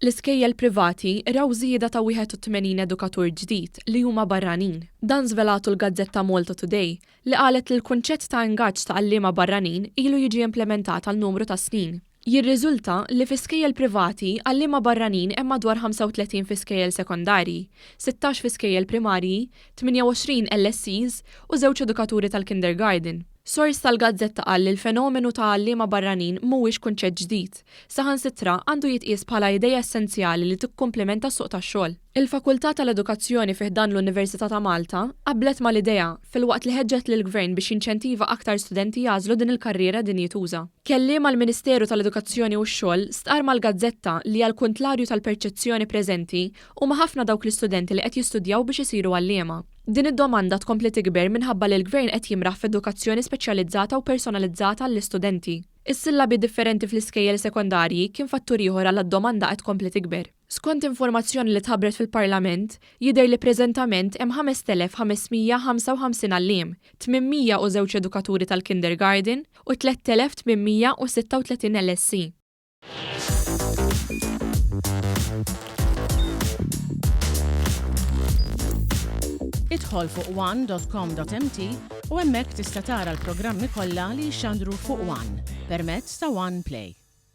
L-iskejjel privati raw żieda ta' 81 edukatur ġdid li huma barranin. Dan żvelatu l-Gazzetta Malta Today li qalet li l-kunċett ta' ingaġġ ta' għalliema barranin ilu jiġi implementat għal numru ta' snin. Jirriżulta li f'iskejjel privati għalliema barranin hemm madwar 35 f'iskejjel sekondarji, 16 f'iskejjel primarji, 28 LSCs u 2 edukaturi tal-kindergarten. Sors tal-Gazzetta qal li l-fenomenu ta' għalliema barranin mhuwiex kunċett ġdid, saħansitra għandu jitqies bħala idea essenzjali li tikkumplementa s-suq tax-xogħol. Il-Fakultà tal-Edukazzjoni fih dan l-Università ta' Malta qablet mal-idea filwaqt li ħeġġet lill-Gvern biex jinċentiva aktar studenti jażlu din il-karriera dinjituża. Kelliem mal-Ministeru tal-Edukazzjoni u x-xogħol stqar mal-Gazzetta li għal kuntrarju tal-perċezzjoni preżenti huma ħafna dawk l-istudenti li qed jistudjaw biex isiru għalliema. Din id-domanda tkompli tikber minħabba li l-Gvern qed jimraħ f'edukazzjoni speċjalizzata u personalizzata għall-istudenti. Is-sillabi differenti fl-iskejjel sekondarji kien fattur ieħor għal d-domanda qed tkompli tikber. Skont informazzjoni li tħabbret fil-Parlament, jidher li preżentament hemm 5555 għalliem, 802 edukaturi tal-kindergarten u 3836 LSC. Idħol fuq one.com.mt u hemmhekk tista' tara l-programmi kollha li jxandru fuq One permezz ta' One Play.